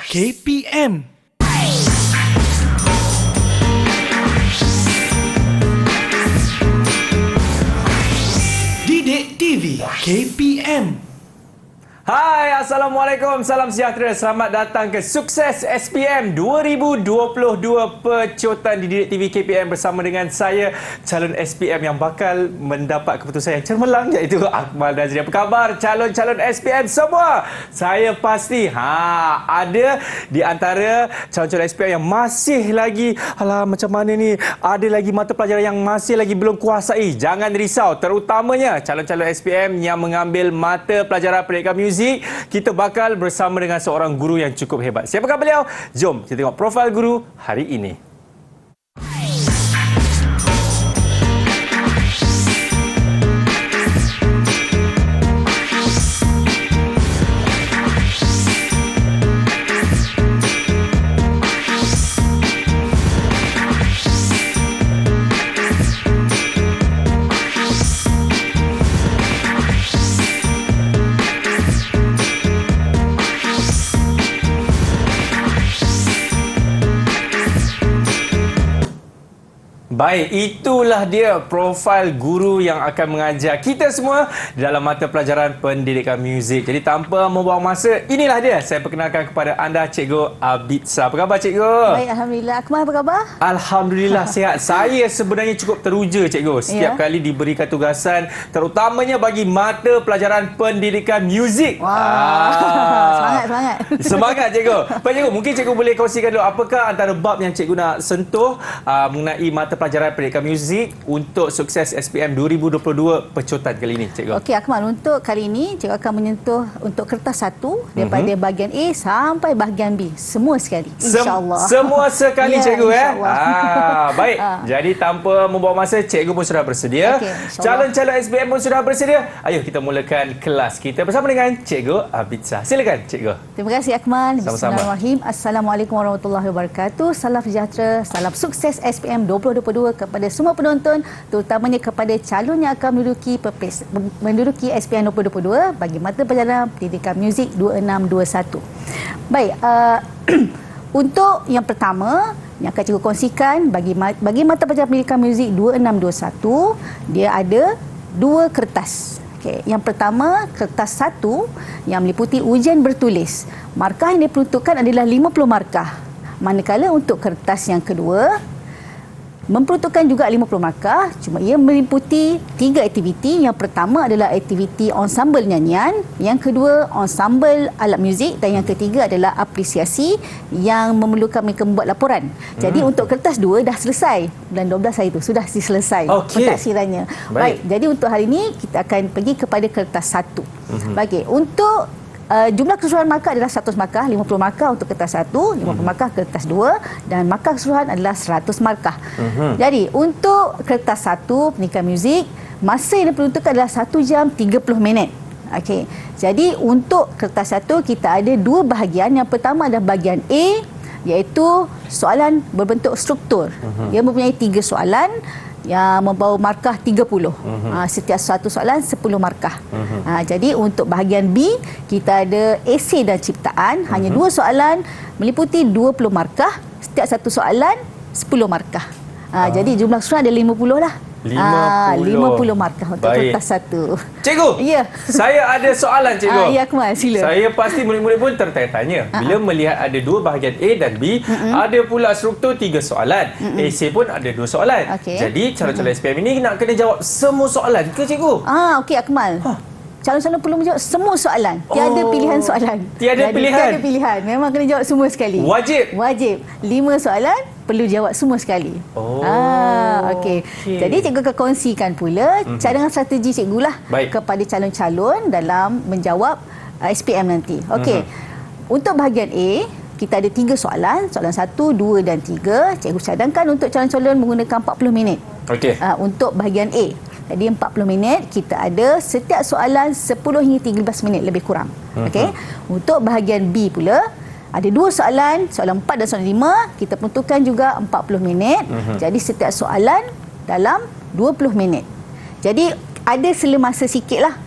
KPM. Didik TV KPM. Hai, Assalamualaikum, salam sejahtera. Selamat datang ke Sukses SPM 2022 Pecotan di Didik TV KPM bersama dengan saya, calon SPM yang bakal mendapat keputusan yang cemerlang, iaitu Akmal Nazri. Apa khabar calon-calon SPM semua? Saya pasti ada di antara calon-calon SPM yang masih lagi, macam mana ni, ada lagi mata pelajaran yang masih lagi belum kuasai. Jangan risau, terutamanya calon-calon SPM yang mengambil mata pelajaran pendidikan muzik. Kita bakal bersama dengan seorang guru yang cukup hebat. Siapakah beliau? Jom kita tengok profil guru hari ini. Baik, itulah dia profil guru yang akan mengajar kita semua dalam mata pelajaran pendidikan muzik. Jadi tanpa membuang masa, inilah dia. Saya perkenalkan kepada anda Cikgu Abidsa. Apa khabar Cikgu? Baik, Alhamdulillah. Akmal, apa khabar? Alhamdulillah sihat. Saya sebenarnya cukup teruja Cikgu setiap kali diberikan tugasan, terutamanya bagi mata pelajaran pendidikan muzik. Semangat. Semangat Cikgu. Baik Cikgu, mungkin Cikgu boleh kongsikan dulu apakah antara bab yang Cikgu nak sentuh mengenai mata pelajaran pendidikan muzik untuk Sukses SPM 2022 Pecotan kali ini, Cikgu. Okey, Akmal, untuk kali ini Cikgu akan menyentuh untuk kertas 1 daripada bahagian A sampai bahagian B. Semua sekali, insya-Allah. Semua sekali, Cikgu baik. Ah. Jadi tanpa membuang masa, Cikgu pun sudah bersedia. Okey, calon-calon SPM pun sudah bersedia. Ayo kita mulakan kelas kita bersama dengan Cikgu Abidsa. Silakan, Cikgu. Terima kasih Akmal. Sama-sama. Bismillahirrahmanirrahim. Assalamualaikum warahmatullahi wabarakatuh. Salam sejahtera, salam sukses SPM 2022 kepada semua penonton, terutamanya kepada calon yang akan menduduki SPM 2022 bagi mata pelajaran pendidikan muzik 2621. Baik, untuk yang pertama yang akan cikgu kongsikan bagi mata pelajaran pendidikan muzik 2621, dia ada 2 kertas. Okay. Yang pertama, kertas 1 yang meliputi ujian bertulis. Markah yang diperuntukkan adalah 50 markah. Manakala untuk kertas yang kedua memperuntukkan juga 50 markah, cuma ia meliputi 3 aktiviti. Yang pertama adalah aktiviti ensemble nyanyian, yang kedua ensemble alat muzik, dan yang ketiga adalah apresiasi yang memerlukan mereka membuat laporan. Jadi untuk kertas 2 dah selesai. Bulan 12 hari itu sudah selesai pentaksirannya. Baik, jadi untuk hari ini kita akan pergi kepada kertas 1. Baik, untuk jumlah keseluruhan markah adalah 100 markah, 50 markah untuk kertas 1, 50 markah kertas 2, dan markah keseluruhan adalah 100 markah. Jadi, untuk kertas 1 pendidikan muzik, masa yang diperuntukkan adalah 1 jam 30 minit. Okey. Jadi, untuk kertas 1 kita ada 2 bahagian. Yang pertama adalah bahagian A, iaitu soalan berbentuk struktur. Dia mempunyai 3 soalan yang membawa markah 30. Setiap satu soalan 10 markah. Jadi untuk bahagian B, kita ada esei dan ciptaan, hanya 2 soalan meliputi 20 markah, setiap satu soalan 10 markah. Jadi jumlah keseluruhan ada 50 lah. 50 markah untuk kertas 1. Cikgu, saya ada soalan Cikgu. Ya, Akmal, sila. Saya pasti murid-murid pun tertanya-tanya. Bila melihat ada 2 bahagian A dan B, ada pula struktur 3 soalan. Esei pun ada 2 soalan. Jadi calon-calon SPM ini nak kena jawab semua soalan ke Cikgu? Okey Akmal. Calon-calon perlu menjawab semua soalan. Tiada pilihan soalan. Tiada pilihan. Memang kena jawab semua sekali. Wajib. 5 soalan perlu jawab semua sekali. Okey. Jadi cikgu akan kongsikan pula cadangan strategi cikgu lah kepada calon-calon dalam menjawab SPM nanti. Okey. Untuk bahagian A, kita ada 3 soalan. Soalan 1, 2 dan 3. Cikgu cadangkan untuk calon-calon menggunakan 40 minit. Untuk bahagian A. Jadi 40 minit, kita ada setiap soalan 10 hingga 13 minit lebih kurang. Okey. Untuk bahagian B pula, ada 2 soalan, soalan 4 dan soalan 5, kita peruntukkan juga 40 minit. Jadi setiap soalan dalam 20 minit. Jadi ada sela masa sikitlah.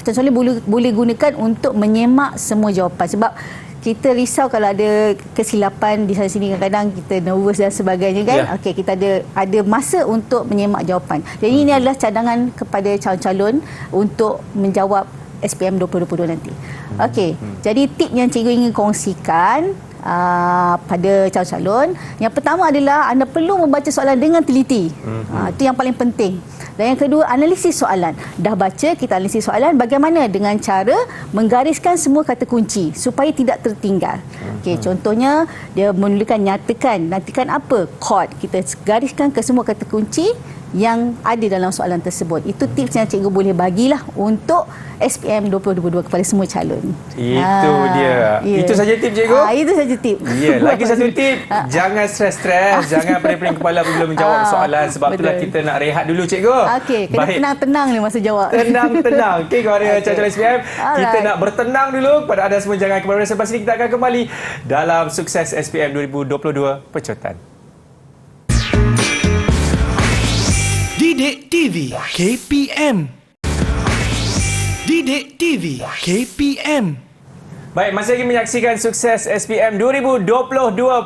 Contohnya boleh gunakan untuk menyemak semua jawapan, sebab kita risau kalau ada kesilapan di sana sini, kadang-kadang kita nervous dan sebagainya kan. Ya. Okey, kita ada masa untuk menyemak jawapan. Jadi ini adalah cadangan kepada calon-calon untuk menjawab SPM 2022 nanti. Okey, jadi tip yang cikgu ingin kongsikan pada calon-calon, yang pertama adalah anda perlu membaca soalan dengan teliti. Itu yang paling penting. Dan yang kedua, analisis soalan. Dah baca, kita analisis soalan bagaimana dengan cara menggariskan semua kata kunci supaya tidak tertinggal. Okey, contohnya dia menuliskan nantikan apa? Chord. Kita gariskan ke semua kata kunci yang ada dalam soalan tersebut. Itu tips yang cikgu boleh bagilah untuk SPM 2022 kepada semua calon. Itu dia. Itu saja tip cikgu? Itu saja tip. Ya, lagi satu tip, jangan stres-stres, jangan pening-pening kepala bila menjawab soalan, sebab itulah kita nak rehat dulu cikgu. Okey, kena tenang-tenang ni masa jawab. Tenang-tenang. Okey, kepada calon SPM, kita Alright. nak bertenang dulu. Kepada anda semua jangan kemana-mana, selepas ini kita akan kembali dalam Sukses SPM 2022 Pecotan. Didik TV KPM. Didik TV KPM. Baik, masih lagi menyaksikan Sukses SPM 2022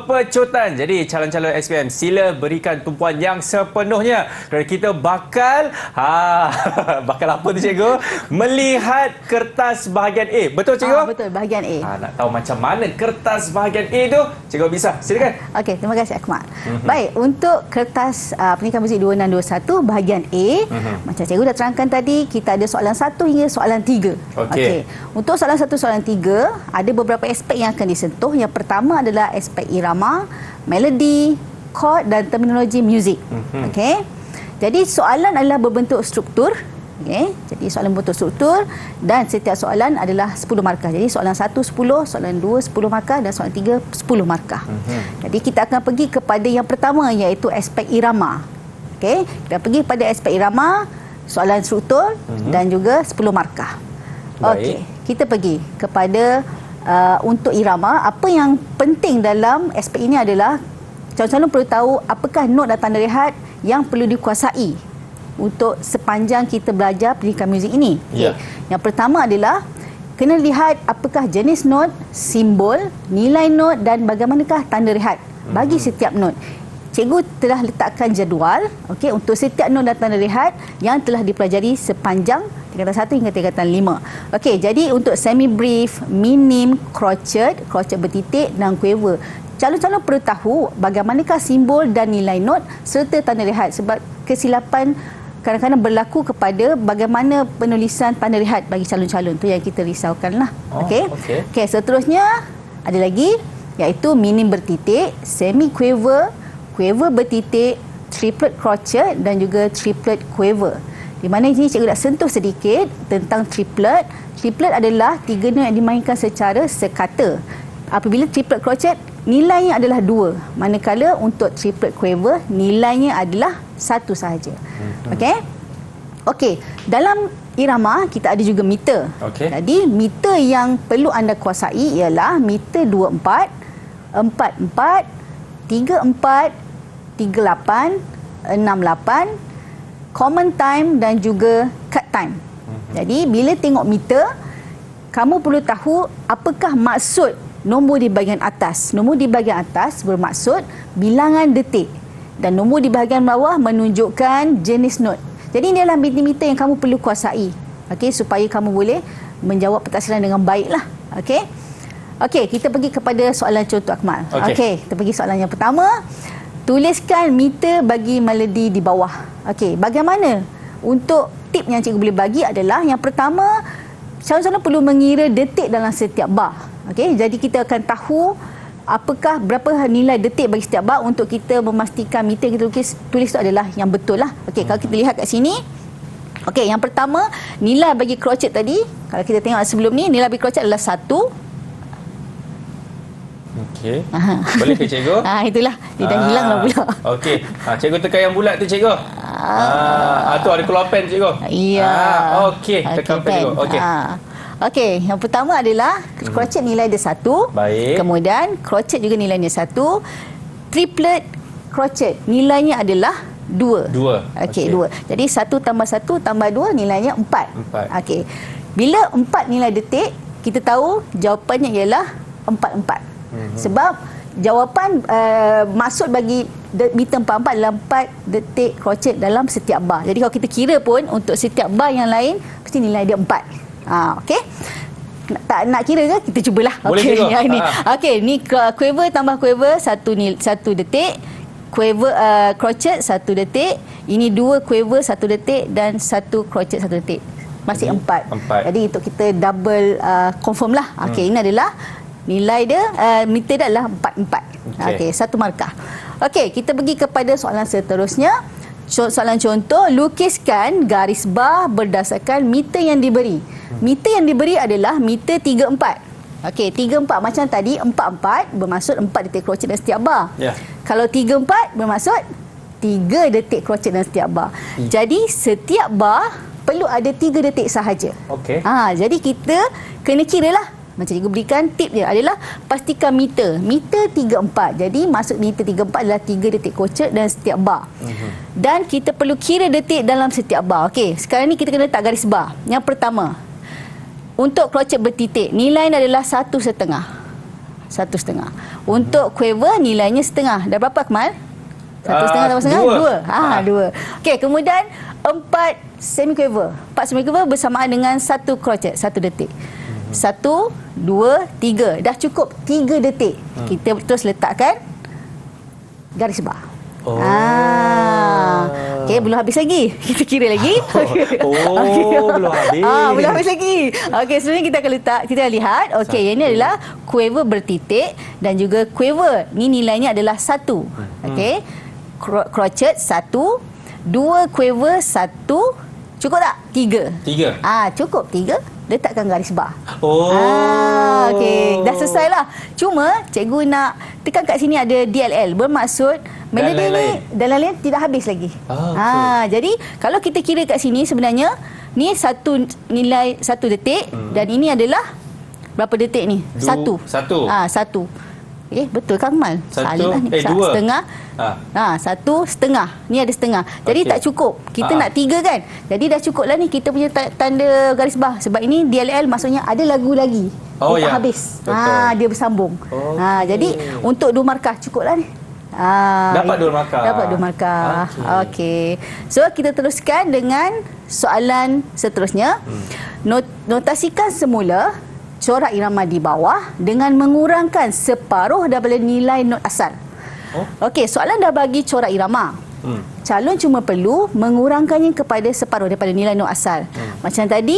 Pecotan. Jadi, calon-calon SPM, sila berikan tumpuan yang sepenuhnya. Kerana kita bakal bakal apa tu cikgu? Melihat kertas bahagian A. Betul cikgu? Betul, bahagian A. Nak tahu macam mana kertas bahagian A tu? Cikgu bisa. Silakan. Okey, terima kasih Akmal. Baik, untuk kertas pendidikan muzik 2621 bahagian A, macam cikgu dah terangkan tadi, kita ada soalan 1 hingga soalan 3. Okey. Untuk soalan 1, soalan 3, ada beberapa aspek yang akan disentuh. Yang pertama adalah aspek irama, melodi, chord dan terminologi muzik. Okey. Jadi soalan adalah berbentuk struktur. Okey. Jadi soalan berbentuk struktur dan setiap soalan adalah 10 markah. Jadi soalan 1 10, soalan 2 10 markah dan soalan 3 10 markah. Jadi kita akan pergi kepada yang pertama, iaitu aspek irama. Okey. Kita pergi pada aspek irama, soalan struktur dan juga 10 markah. Okey, kita pergi kepada untuk irama. Apa yang penting dalam aspek ini adalah calon-calon perlu tahu apakah not dan tanda rehat yang perlu dikuasai untuk sepanjang kita belajar pendidikan muzik ini. Ya. Yang pertama adalah kena lihat apakah jenis not, simbol, nilai not dan bagaimanakah tanda rehat bagi setiap not. Cikgu telah letakkan jadual untuk setiap not dan tanda rehat yang telah dipelajari sepanjang tingkatan 1 hingga tingkatan 5. Okey, jadi untuk semi brief, minim, crotchet bertitik dan quaver. Calon-calon perlu tahu bagaimanakah simbol dan nilai not serta tanda rehat, sebab kesilapan kadang-kadang berlaku kepada bagaimana penulisan tanda rehat bagi calon-calon. Tu yang kita risaukanlah. Okey. Seterusnya ada lagi, iaitu minim bertitik, semi quaver, quaver bertitik, triplet crotchet dan juga triplet quaver. Di mana ini cikgu nak sentuh sedikit tentang triplet. Triplet adalah 3 not yang dimainkan secara sekata. Apabila triplet crotchet, nilainya adalah 2. Manakala untuk triplet quaver, nilainya adalah 1 sahaja. Okey, dalam irama kita ada juga meter. Jadi meter yang perlu anda kuasai ialah meter 24, 44, 34, 38, 68, common time dan juga cut time. Jadi bila tengok meter, kamu perlu tahu apakah maksud nombor di bahagian atas. Nombor di bahagian atas bermaksud bilangan detik dan nombor di bahagian bawah menunjukkan jenis not. Jadi ini adalah meter yang kamu perlu kuasai, supaya kamu boleh menjawab pentaksiran dengan baiklah. Okey, kita pergi kepada soalan contoh Akmal. Okey, kita pergi soalan yang pertama. Tuliskan meter bagi melodi di bawah. Okey, bagaimana? Untuk tip yang cikgu boleh bagi adalah yang pertama, calon-calon perlu mengira detik dalam setiap bar. Okey, jadi kita akan tahu apakah berapa nilai detik bagi setiap bar untuk kita memastikan meter yang kita tulis itu adalah yang betul lah. Okey, kalau kita lihat kat sini. Okey, yang pertama, nilai bagi crotchet tadi, kalau kita tengok sebelum ni, nilai bagi crotchet adalah 1. Okey. Boleh ke cikgu? Itulah. Dia dah hilang dah pula. Okey. Cikgu tekan yang bulat tu cikgu. Tu ada keluar pen cikgu. Ya. Okey, tekan pen cikgu. Okey. Okey, yang pertama adalah crotchet nilai dia 1. Baik. Kemudian crotchet juga nilainya 1. Triplet crotchet nilainya adalah 2. Okey, 2. Jadi 1 tambah 1 tambah 2 nilainya 4. Okey. Bila 4 nilai detik, kita tahu jawapannya ialah 4-4. Sebab jawapan maksud bagi meter 4-4 adalah 4 detik crochet dalam setiap bar. Jadi kalau kita kira pun untuk setiap bar yang lain mesti nilai dia 4. Okey. Tak nak kira ke? Kita cubalah. Boleh Okey, juga. yang ni. Okey, ni quiver tambah quiver 1 detik. Quiver crochet 1 detik. Ini 2 quiver 1 detik dan 1 crochet 1 detik. Masih 4. Jadi untuk kita double confirm lah. Okey, ini adalah nilai dia, meter dia adalah 4-4. Okey, 1 markah. Okey, kita pergi kepada soalan seterusnya. Soalan contoh, lukiskan garis bar berdasarkan meter yang diberi. Meter yang diberi adalah meter 34. Okey, 34 macam tadi, 44 bermaksud 4 detik crochet dalam setiap bar. Kalau 34 bermaksud 3 detik crochet dalam setiap bar. Jadi setiap bar perlu ada 3 detik sahaja. Okey. Jadi kita kena kira lah. Macam cikgu berikan tip dia adalah pastikan meter 34. Jadi maksud meter 34 adalah 3 detik crochet dalam setiap bar. Dan kita perlu kira detik dalam setiap bar. Okey, sekarang ni kita kena letak garis bar. Yang pertama, untuk crochet bertitik, nilainya adalah 1,5. 1,5. Untuk quiver, nilainya setengah. Dah berapa, Akmal? 1,5 tambah setengah? 2. 2. Okey, kemudian 4 semi quiver. 4 semi quiver bersamaan dengan 1 crochet, 1 detik. 1, 2, 3. Dah cukup 3 detik. Kita terus letakkan garis bar. Okey, belum habis lagi. Kita kira lagi. Belum habis. Belum habis lagi. Okey, sebenarnya kita akan letak, kita lihat. Okey, ini adalah quiver bertitik dan juga quiver. Ni nilainya adalah 1. Okey. Crochet 1, 2 quiver 1. Cukup tak? 3. Cukup 3. Letakkan garis bar. Okey, dah selesai lah. Cuma cikgu nak tekan kat sini ada DLL, bermaksud melodi ni dalam lain tidak habis lagi. Jadi kalau kita kira kat sini sebenarnya ni satu nilai 1 detik dan ini adalah berapa detik ni? 1. 1. Betul kan, Mal? Salah ni. 2. Setengah. 1,5. Ni ada setengah. Jadi tak cukup. Kita nak 3 kan? Jadi dah cukup lah ni kita punya tanda garis bar. Sebab ini DLL maksudnya ada lagu lagi. Tak habis. Dia bersambung. Jadi untuk 2 markah cukup lah ni. Dapat 2 markah. Dapat 2 markah. Okey. So kita teruskan dengan soalan seterusnya. Notasikan semula corak irama di bawah dengan mengurangkan separuh daripada nilai not asal. Okey, soalan dah bagi corak irama. Calon cuma perlu mengurangkannya kepada separuh daripada nilai not asal. Macam tadi,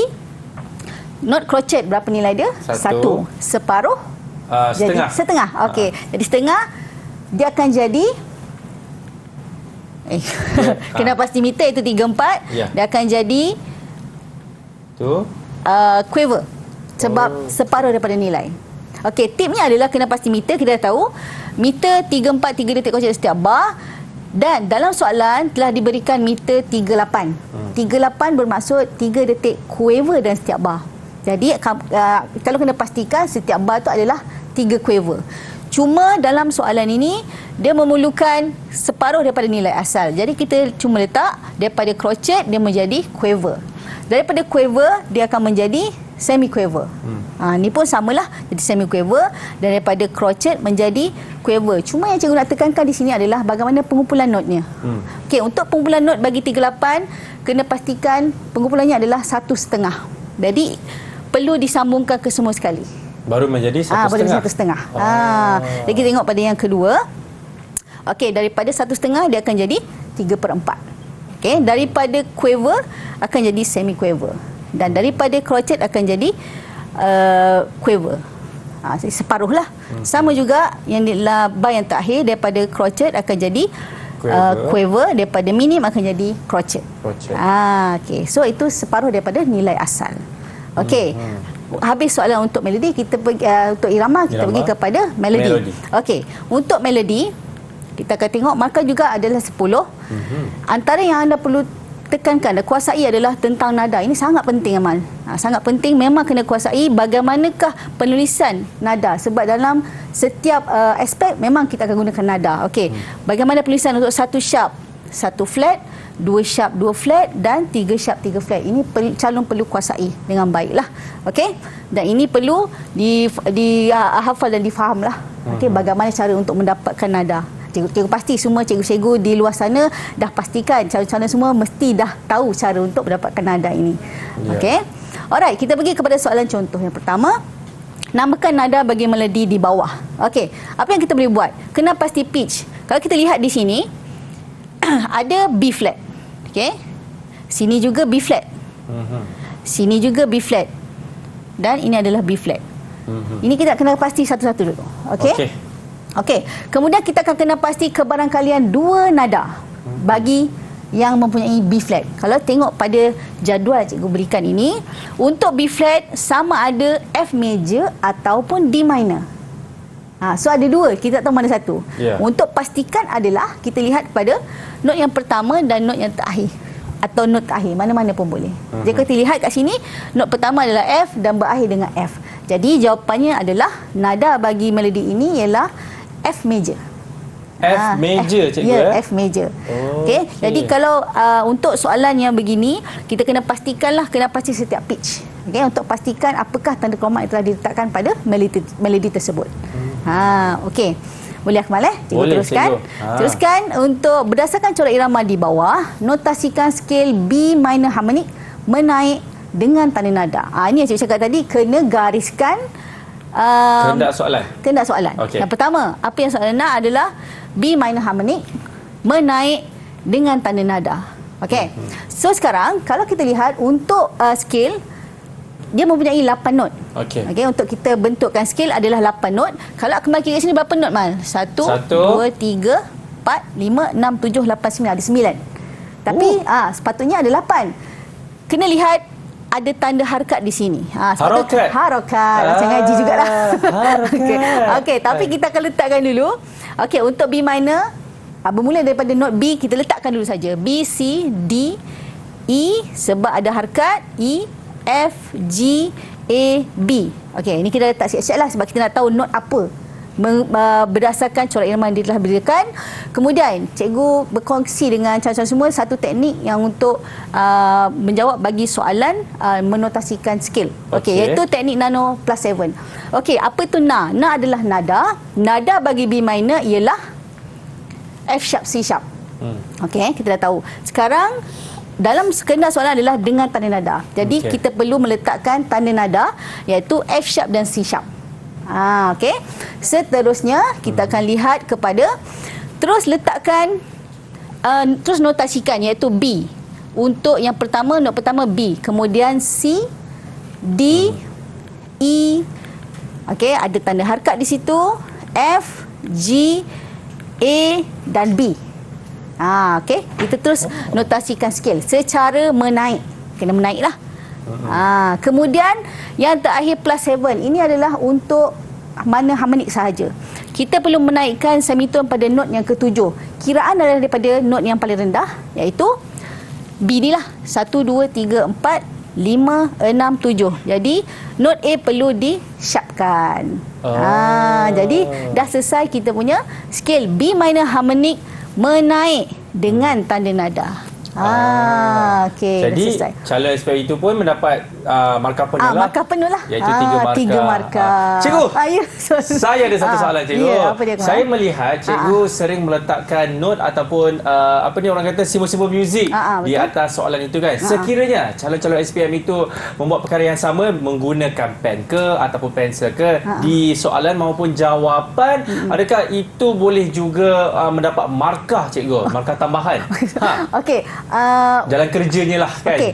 not crochet berapa nilai dia? 1. Separuh? Setengah. Jadi setengah. Okey. Jadi setengah dia akan jadi kena pasti meter itu 3/4. Dia akan jadi quiver. Sebab separuh daripada nilai. Okey, tipnya adalah kena pasti meter. Kita dah tahu meter 3/4 3 detik crochet setiap bar. Dan dalam soalan telah diberikan meter 38. 38 bermaksud 3 detik quiver dan setiap bar. Jadi kalau kena pastikan setiap bar tu adalah 3 quiver. Cuma dalam soalan ini dia memerlukan separuh daripada nilai asal. Jadi kita cuma letak daripada crochet dia menjadi quiver. Daripada quiver dia akan menjadi semi quiver. Ni pun samalah, jadi semi quiver. Dan daripada crochet menjadi quiver. Cuma yang cikgu nak tekankan di sini adalah bagaimana pengumpulan notnya. Okey, untuk pengumpulan not bagi 38 kena pastikan pengumpulannya adalah 1,5. Jadi perlu disambungkan ke semua sekali. Baru menjadi 1,5. Baru 1,5. Jadi kita tengok pada yang kedua. Okey, daripada 1,5 dia akan jadi 3/4. Okey, daripada quiver akan jadi semi quiver. Dan daripada crochet akan jadi quiver. Separuh lah. Sama juga yang bar yang terakhir daripada crochet akan jadi quiver. Daripada minim akan jadi crochet. Okay. So itu separuh daripada nilai asal. Okey. Habis soalan untuk melodi, kita pergi untuk irama kita pergi kepada melodi. Okey. Untuk melodi kita akan tengok markah juga adalah 10. Antara yang anda perlu tekankan dan kuasai adalah tentang nada. Ini sangat penting, Amal. Sangat penting, memang kena kuasai bagaimanakah penulisan nada. Sebab dalam setiap aspek memang kita akan gunakan nada. Okey. Bagaimana penulisan untuk satu sharp, satu flat, 2 sharp 2 flat dan 3 sharp 3 flat. Ini calon perlu kuasai dengan baiklah. Okey. Dan ini perlu hafal dan difahamlah. Okey, bagaimana cara untuk mendapatkan nada. Cikgu pasti semua cikgu-cikgu di luar sana dah pastikan calon-calon semua mesti dah tahu cara untuk mendapatkan nada ini. Okey. Alright, kita pergi kepada soalan contoh yang pertama. Namakan nada bagi melodi di bawah. Okey, apa yang kita boleh buat? Kena pasti pitch. Kalau kita lihat di sini ada B flat. Okey. Sini juga B flat. Sini juga B flat. Dan ini adalah B flat. Ini kita kena pasti satu-satu dulu. Okey. Okey. Kemudian kita akan kena pasti kebarangkalian 2 nada bagi yang mempunyai B flat. Kalau tengok pada jadual cikgu berikan ini, untuk B flat sama ada F major ataupun D minor. So ada 2, kita tak tahu mana satu. Untuk pastikan adalah kita lihat pada not yang pertama dan not yang terakhir atau not terakhir, mana-mana pun boleh. Jika kita lihat kat sini, not pertama adalah F dan berakhir dengan F. Jadi jawapannya adalah nada bagi melodi ini ialah F major. F major, cikgu. F major. Okey. Jadi kalau untuk soalan yang begini, kita kena pastikanlah, kena pasti setiap pitch. Okey, untuk pastikan apakah tanda kromat yang telah diletakkan pada melodi tersebut. Okey. Boleh Akmal Cikgu boleh, teruskan. Cikgu. Teruskan untuk berdasarkan corak irama di bawah, notasikan skale B minor harmonic menaik dengan tanda nada. Ini yang cikgu cakap tadi, kena gariskan kehendak soalan. Okay. Yang pertama, apa yang soalan nak adalah B minor harmonic menaik dengan tanda nada. Okey. So sekarang kalau kita lihat untuk scale, dia mempunyai 8 not. Okey, untuk kita bentukkan scale adalah 8 not. Kalau kembali kira sini berapa not Mal? 1 2 3 4 5 6 7 8 9, ada 9. Tapi sepatutnya ada 8. Kena lihat ada tanda harakat di sini. Harakat. Macam ngaji jugalah. Okey, tapi kita akan letakkan dulu. Okey, untuk B minor, bermula daripada not B, kita letakkan dulu saja. B, C, D, E sebab ada harakat, E, F, G, A, B. Okey, ini kita letak siap-siap lah sebab kita nak tahu not apa berdasarkan corak irama yang dia telah berikan. Kemudian cikgu berkongsi dengan calon-calon semua satu teknik yang untuk menjawab bagi soalan menotasikan scale. Okey, iaitu teknik nano plus 7. Okey, apa itu na? Na adalah nada. Nada bagi B minor ialah F sharp, C sharp. Okey, kita dah tahu. Sekarang dalam kehendak soalan adalah dengan tanda nada. Jadi kita perlu meletakkan tanda nada iaitu F sharp dan C sharp. Okey. Seterusnya kita akan lihat kepada terus letakkan terus notasikan iaitu B. Untuk yang pertama, not pertama B, kemudian C, D, E. Okey, ada tanda harakat di situ, F, G, A dan B. Okey, kita terus notasikan scale secara menaik. Kena menaiklah. Kemudian yang terakhir plus 7, ini adalah untuk mana harmonik sahaja. Kita perlu menaikkan semitone pada not yang ke-7. Kiraan adalah daripada not yang paling rendah, iaitu B ni lah. 1, 2, 3, 4, 5, 6, 7. Jadi not A perlu di-sharpkan. Jadi dah selesai kita punya scale B minor harmonic menaik dengan tanda nada. Okey. Jadi calon SPM itu pun mendapat markah penuh lah. Markah penuh lah. Iaitu 3 markah. 3 markah. Cikgu, ya, saya ada satu soalan cikgu. Apa dia, saya melihat cikgu sering meletakkan note ataupun apa ni orang kata simbol-simbol muzik di atas soalan itu kan. Sekiranya calon-calon SPM itu membuat perkara yang sama menggunakan pen ke ataupun pensel ke di soalan maupun jawapan, adakah itu boleh juga mendapat markah cikgu? Markah tambahan. Okey. Jalan kerjanya lah kan. Okey.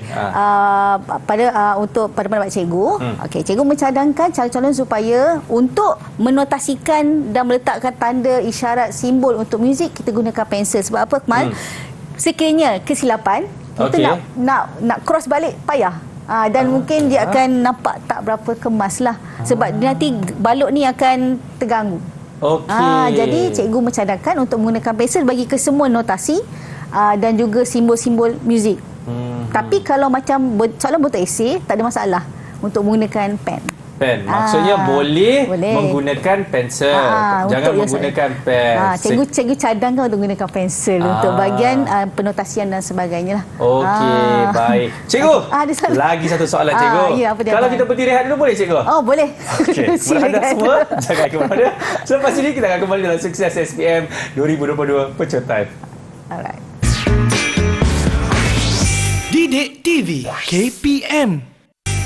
Untuk pada pendapat cikgu, okey, cikgu mencadangkan calon-calon supaya untuk menotasikan dan meletakkan tanda isyarat simbol untuk muzik kita gunakan pensel. Sebab apa Kemal? Sekiranya kesilapan, kita nak cross balik payah. Dan mungkin dia akan nampak tak berapa kemas lah. Sebab nanti balok ni akan terganggu. Jadi cikgu mencadangkan untuk menggunakan pensel bagi kesemua notasi dan juga simbol-simbol muzik. Tapi kalau macam soalan bentuk esei, tak ada masalah untuk menggunakan pen. Pen. Maksudnya boleh menggunakan pensel. Jangan menggunakan pen. Cikgu cadangkan untuk menggunakan pensel untuk bahagian penotasian dan sebagainya lah. Okey, baik. Cikgu, lagi satu soalan cikgu. Ya, kalau kita berhenti rehat dulu boleh cikgu? Oh, boleh. Okey, kepada semua, jangan ke mana. Selepas ini kita akan kembali dalam Sukses SPM 2022 Pecotan. Alright. Didik TV KPM.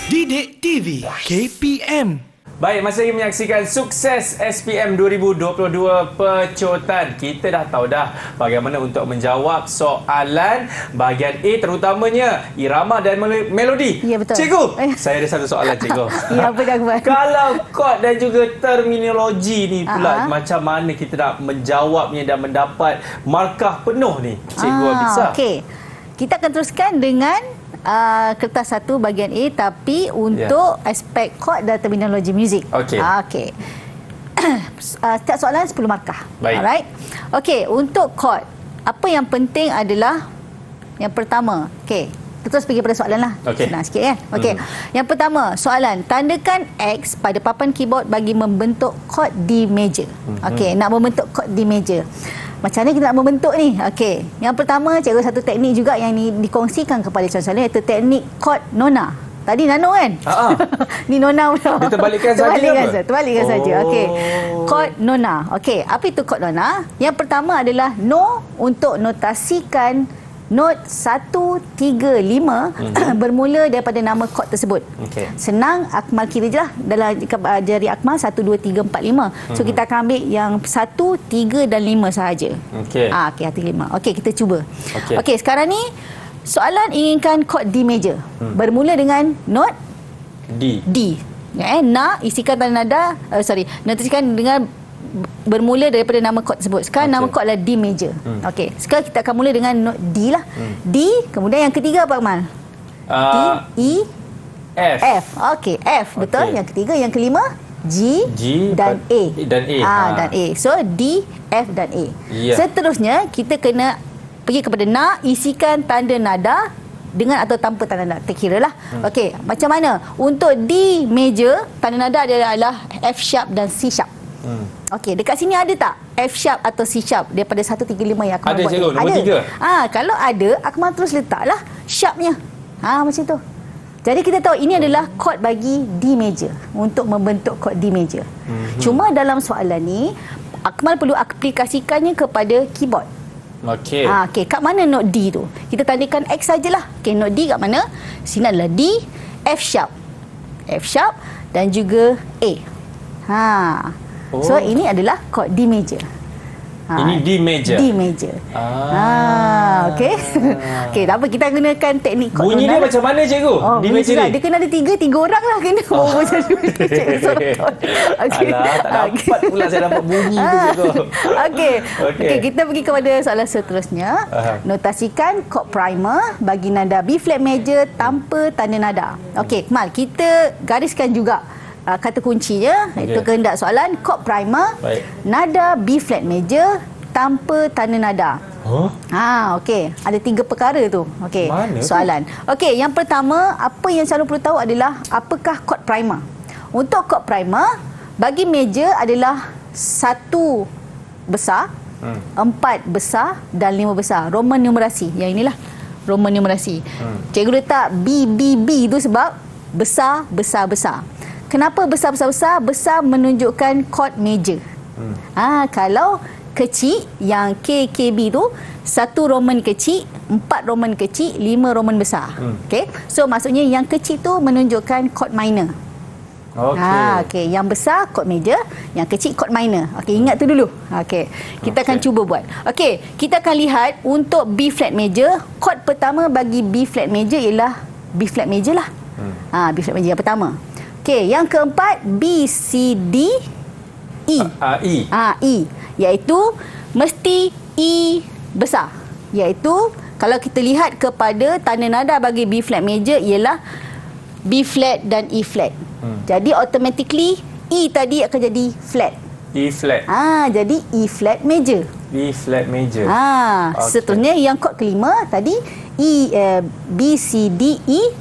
Didik TV KPM. Baik, masih lagi menyaksikan Sukses SPM 2022 Pecotan. Kita dah tahu dah bagaimana untuk menjawab soalan bahagian A, terutamanya irama dan melodi. Ya, betul. Cikgu, saya ada satu soalan cikgu. Ya, apa dah Akmal? Kalau kod dan juga terminologi ni pula, macam mana kita nak menjawabnya dan mendapat markah penuh ni? Cikgu Abisa. Okey. Kita akan teruskan dengan kertas 1 bahagian A, tapi untuk aspek kod dan terminologi muzik. Okey. Okey. Setiap soalan 10 markah. Baik. Alright. Okey, untuk kod, apa yang penting adalah yang pertama. Okey. Kita terus pergi pada soalan lah. Senang sikit kan? Okey. Yang pertama, soalan. Tandakan X pada papan keyboard bagi membentuk kod D major. Okey, nak membentuk kod D major. Macam mana kita nak membentuk ni? Okey. Yang pertama, cikgu satu teknik juga yang dikongsikan kepada calon-calon, iaitu teknik kod nona. Tadi nano kan? Ni nona pula. Dia terbalikkan saja. Terbalikkan saja. Okey. Kod nona. Okey, apa itu kod nona? Yang pertama adalah no untuk notasikan not 1, 3, 5 bermula daripada nama kod tersebut. Senang, Akmal kira je lah. Dalam jari Akmal 1, 2, 3, 4, 5. So kita akan ambil yang 1, 3 dan 5 sahaja. Okey, hati 5. Okey, kita cuba. Okey, sekarang ni soalan inginkan kod D major. Bermula dengan not D. Na isikan tanda nada, notasikan dengan bermula daripada nama kod tersebut. Sekarang nama kod adalah D major. Okey, sekarang kita akan mula dengan note D lah. D, kemudian yang ketiga apa Akmal? D, E, F. Okey, F betul. Yang ketiga, yang kelima G dan A. Dan A. So D, F dan A. Seterusnya kita kena pergi kepada na, isikan tanda nada dengan atau tanpa tanda nada. Terkira lah. Okey, macam mana? Untuk D major, tanda nada adalah F sharp dan C sharp. Okey, dekat sini ada tak F sharp atau C sharp daripada 1, 3, 5 yang Akmal buat? Ada cikgu, nombor 3. Kalau ada, Akmal terus letaklah sharpnya. Macam tu. Jadi kita tahu ini adalah kod bagi D major, untuk membentuk kod D major. Cuma dalam soalan ni, Akmal perlu aplikasikannya kepada keyboard. Okey, kat mana note D tu? Kita tandakan X sajalah. Okey, note D kat mana? Sini adalah D, F sharp dan juga A. So ini adalah kod D major. Ini D major. D major. Okey. Okey, tak apa, kita gunakan teknik kod. Bunyi dia macam mana cikgu? D major ni. Dia kena ada tiga orang lah kena. Macam tu cikgu. Okey. Alah, tak dapat pula saya dapat bunyi tu cikgu. Okey, kita pergi kepada soalan seterusnya. Notasikan kod primer bagi nada B flat major tanpa tanda nada. Okey, Mal, kita gariskan juga kata kuncinya, itu kehendak soalan. Kod primer, nada B flat major tanpa tanda nada. Okey, ada 3 perkara tu. Okey, soalan. Okey, yang pertama, apa yang selalu perlu tahu adalah apakah kod primer. Untuk kod primer, bagi major adalah 1 besar, 4 besar dan 5 besar. Roman numerasi. Yang inilah Roman numerasi. Cikgu letak B, B, B tu sebab besar, besar, besar. Kenapa besar, besar, besar? Besar menunjukkan kod major. Kalau kecil, yang K, KB tu 1 Roman kecil, 4 Roman kecil, 5 Roman besar. Okey. So maksudnya yang kecil tu menunjukkan kod minor. Okey, yang besar kod major, yang kecil kod minor. Okey, ingat tu dulu. Okey. Kita akan cuba buat. Okey, kita akan lihat untuk B flat major, kod pertama bagi B flat major ialah B flat major lah. B flat major yang pertama. Okey, yang keempat B, C, D, E. E. Iaitu mesti E besar. Iaitu kalau kita lihat kepada tanda nada bagi B flat major ialah B flat dan E flat. Jadi automatically E tadi akan jadi flat. E flat. Jadi E flat major. E flat major. Seterusnya yang kod kelima tadi B, C, D, E,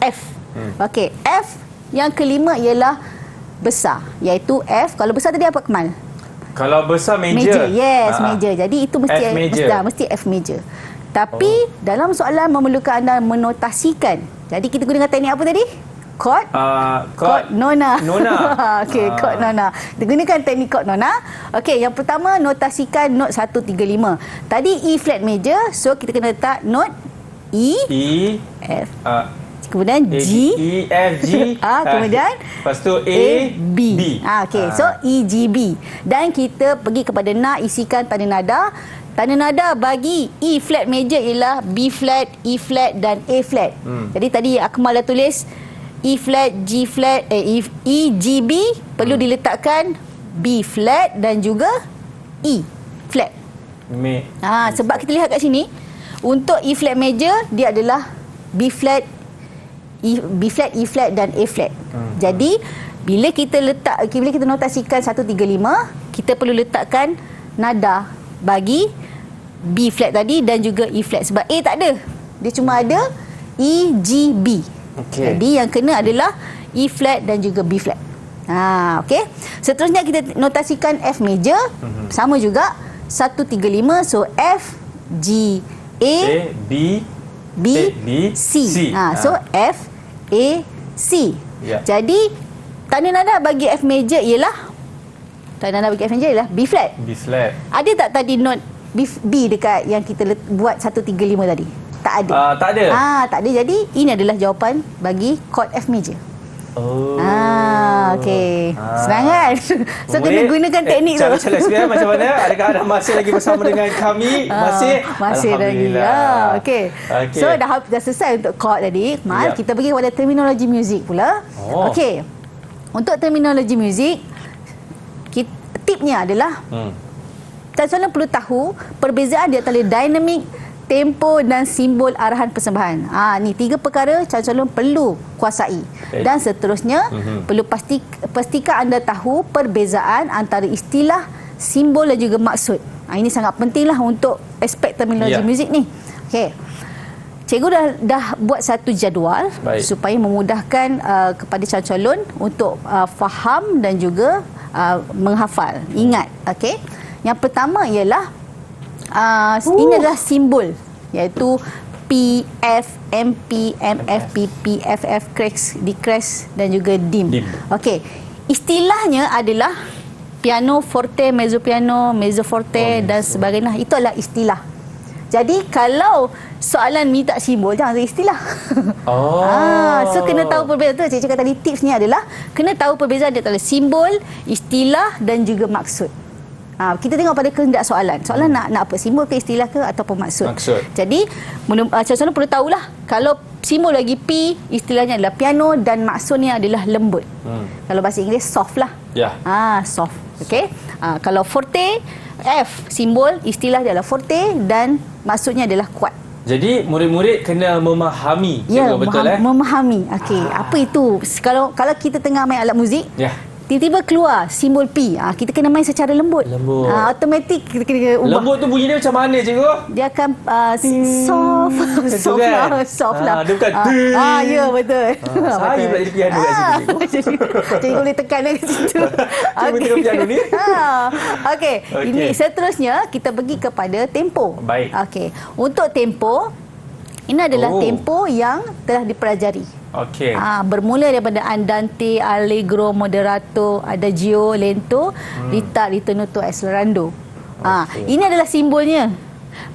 F. Okey, F Yang kelima ialah besar, iaitu F. Kalau besar tadi apa, Kemal? Kalau besar major. Yes, major. Jadi itu mesti F major. mesti F major. Tapi dalam soalan memerlukan anda menotasikan. Jadi kita gunakan teknik apa tadi? Chord nona. Okey, chord nona. Kita gunakan teknik chord nona. Okey, yang pertama notasikan not 135. Tadi E flat major, so kita kena letak note E, F. Kemudian G, E, F, G. kemudian lepas tu A, B. Okey, so E, G, B. Dan kita pergi kepada isikan tanda nada. Tanda nada bagi E flat major ialah B flat, E flat dan A flat. Jadi tadi Akmal dah tulis E flat, G flat, E, G, B perlu diletakkan B flat dan juga E flat. Sebab kita lihat kat sini, untuk E flat major dia adalah B flat, E flat dan A flat. Jadi bila kita notasikan 135, kita perlu letakkan nada bagi B flat tadi dan juga E flat, sebab A tak ada. Dia cuma ada E, G, B. Jadi yang kena adalah E flat dan juga B flat. Okey. Seterusnya kita notasikan F major. Sama juga 135, so F, G, A, B, C. So F, A, C. Jadi tanda nada bagi F major ialah B flat. Ada tak tadi note B dekat yang kita buat 135 tadi? Tak ada. Tak ada. Tak ada. Jadi ini adalah jawapan bagi chord F major. Okey. Senang kan? So kena gunakan teknik tu. Calon SPM macam mana? Adakah anda masih lagi bersama dengan kami? Masih lagi. Okey. So dah selesai untuk chord tadi. Kita pergi kepada terminologi muzik pula. Okey. Untuk terminologi muzik, tipnya adalah calon perlu tahu perbezaan di antara dinamik, tempo dan simbol arahan persembahan. Ni 3 perkara calon perlu kuasai. Dan seterusnya perlu pastikan anda tahu perbezaan antara istilah, simbol dan juga maksud. Ini sangat pentinglah untuk aspek terminologi muzik ni. Okey. Cikgu dah buat satu jadual supaya memudahkan kepada calon untuk faham dan juga menghafal, ingat. Okey. Yang pertama ialah ini adalah simbol, iaitu P, F, MP, MF, PP, FF, CREX, DCREX dan juga DIM. Okey. Istilahnya adalah piano forte, mezzo piano, mezzo forte dan sebagainya. Itu adalah istilah. Jadi kalau soalan minta simbol, jangan ada istilah. So kena tahu perbezaan tu. Cikgu cakap tadi tipsnya adalah kena tahu perbezaan antara simbol, istilah dan juga maksud. Kita tengok pada kehendak soalan. Soalan nak apa? Simbol ke, istilah ke ataupun maksud? Jadi calon perlu tahulah kalau simbol lagi P, istilahnya adalah piano dan maksudnya adalah lembut. Kalau bahasa Inggeris soft lah. Soft. Okey. Kalau forte, F simbol, istilah adalah forte dan maksudnya adalah kuat. Jadi murid-murid kena memahami. Betul memahami. Okey, apa itu? Kalau kita tengah main alat muzik, tiba-tiba keluar simbol P, kita kena main secara lembut. Automatik kita kena ubah. Lembut tu bunyi dia macam mana, cikgu? Dia akan soft lah. Dia bukan ya, betul. Saya pula jadi piano kat situ, cikgu. Cikgu boleh tekan kat situ. Cikgu tengok piano ni. Okey. Ini seterusnya kita pergi kepada tempo. Baik. Okey. Untuk tempo, ini adalah tempo yang telah dipelajari. Bermula daripada andante, allegro, moderato, adagio, lento, ritardo, ritenuto, accelerando. Ini adalah simbolnya.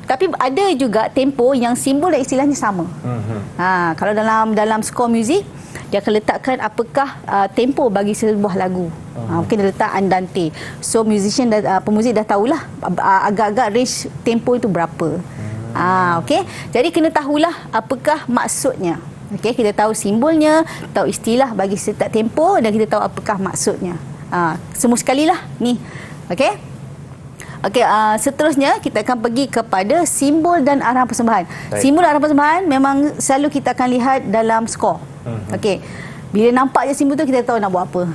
Tapi ada juga tempo yang simbol dan istilahnya sama. Kalau dalam skor muzik, dia akan letakkan apakah tempo bagi sebuah lagu. Mungkin dia letak andante. So pemuzik dah tahulah agak-agak range tempo itu berapa. Okey. Jadi kena tahulah apakah maksudnya. Okey, kita tahu simbolnya, tahu istilah bagi setiap tempo dan kita tahu apakah maksudnya. Semua sekali lah ni. Okey. Okey, seterusnya kita akan pergi kepada simbol dan arahan persembahan. Simbol dan arahan persembahan memang selalu kita akan lihat dalam skor. Okey. Bila nampak je simbol tu kita tahu nak buat apa.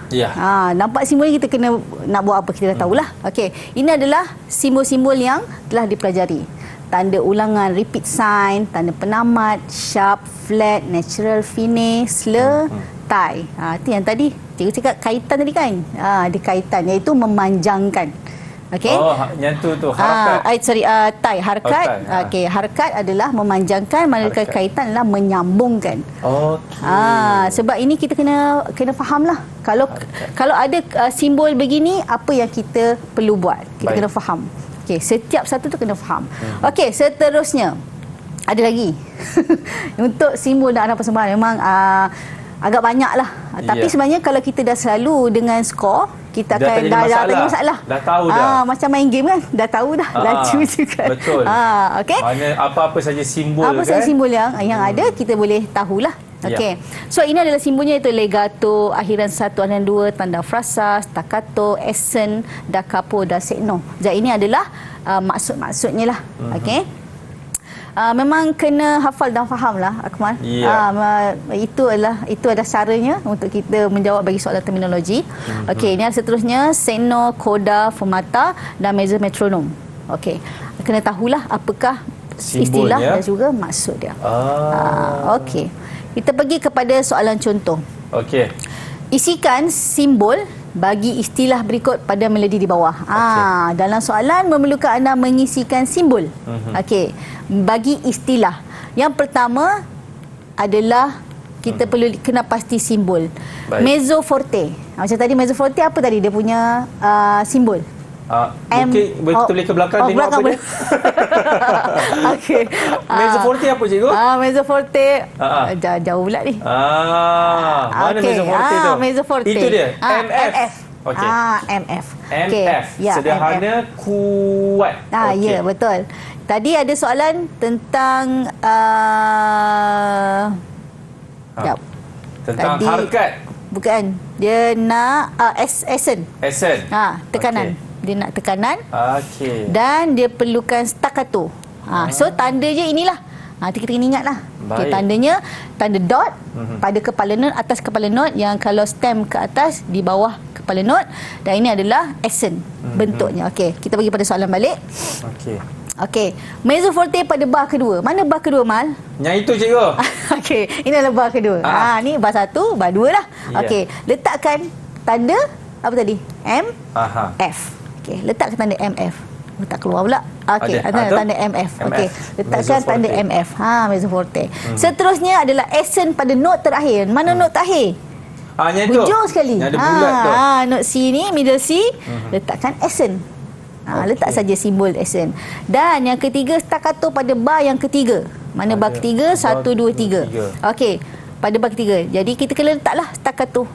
Nampak simbol ni kita kena nak buat apa, kita dah tahulah. Okey, ini adalah simbol-simbol yang telah dipelajari. Tanda ulangan, repeat sign, tanda penamat, sharp, flat, natural, fine, slur, tie. Itu yang tadi cikgu cakap kaitan tadi kan. Ada kaitan iaitu memanjangkan. Okey. Yang tu harakat. Tie, harkat. Okey, harkat adalah memanjangkan, manakala kaitan adalah menyambungkan. Sebab ini kita kena fahamlah. Kalau ada simbol begini, apa yang kita perlu buat? Kita kena faham. Okey, setiap satu tu kena faham. Okey, seterusnya ada lagi. Untuk simbol dan arah persembahan memang agak banyak lah. Tapi sebenarnya kalau kita dah selalu dengan skor, kita akan dah tak ada masalah. Dah tahu dah. Macam main game kan, dah tahu dah. Laju juga. Betul. Okey. Mana apa-apa saja simbol saja simbol yang ada, kita boleh tahulah. Okey. So ini adalah simbolnya, iaitu legato, akhiran 1 dan 2, tanda frasa, staccato, accent, da capo, da segno. Jadi ini adalah maksud-maksudnya lah. Okey. Memang kena hafal dan faham lah, Akmal. Itu adalah caranya untuk kita menjawab bagi soalan terminologi. Okey, ini seterusnya segno, coda, fermata dan mezzo metronom. Okey, kena tahulah apakah istilah dan juga maksud dia. Okey, kita pergi kepada soalan contoh. Okey. Isikan simbol bagi istilah berikut pada melodi di bawah. Dalam soalan memerlukan anda mengisikan simbol. Okey, bagi istilah. Yang pertama ada kita perlu kena pasti simbol. Mezzo forte. Macam tadi mezzo forte apa tadi dia punya simbol? Mungkin kita boleh ke belakang tengok apa dia. Okey. Mezzo forte apa cikgu? Mezzo forte. Jauh pula ni. Mana mezzo forte tu? Mezzo forte. Itu dia. MF. Okey. MF. MF. Sederhana, kuat. Ya, betul. Tadi ada soalan tentang tentang harkat. Bukan. Dia nak accent. Tekanan. Okay. Dia nak tekanan. Okey. Dan dia perlukan staccato. So tanda je inilah. Kita kena ingatlah. Okay, tandanya tanda dot pada kepala not, atas kepala not, yang kalau stem ke atas, di bawah kepala not, dan ini adalah accent bentuknya. Okey, kita pergi pada soalan balik. Okey, mezzo forte pada bar kedua. Mana bar kedua, Mal? Yang itu cikgu. Okey, ini adalah bar kedua. Ni bar 1, bar 2 lah. Okey, letakkan tanda apa tadi? F. Okey, letakkan tanda MF. Tak keluar pula. Okey, tanda MF. Okey, letakkan tanda MF. Mezzo forte. Seterusnya adalah accent pada not terakhir. Mana not terakhir? Yang itu. Hujung sekali. Yang ada bulat tu. Not C ni, middle C, letakkan accent. Letak saja simbol accent. Dan yang ketiga, staccato pada bar yang ketiga. Mana bar ketiga? 1, 2, 3. Okey, pada bar ketiga. Jadi kita kena letaklah staccato.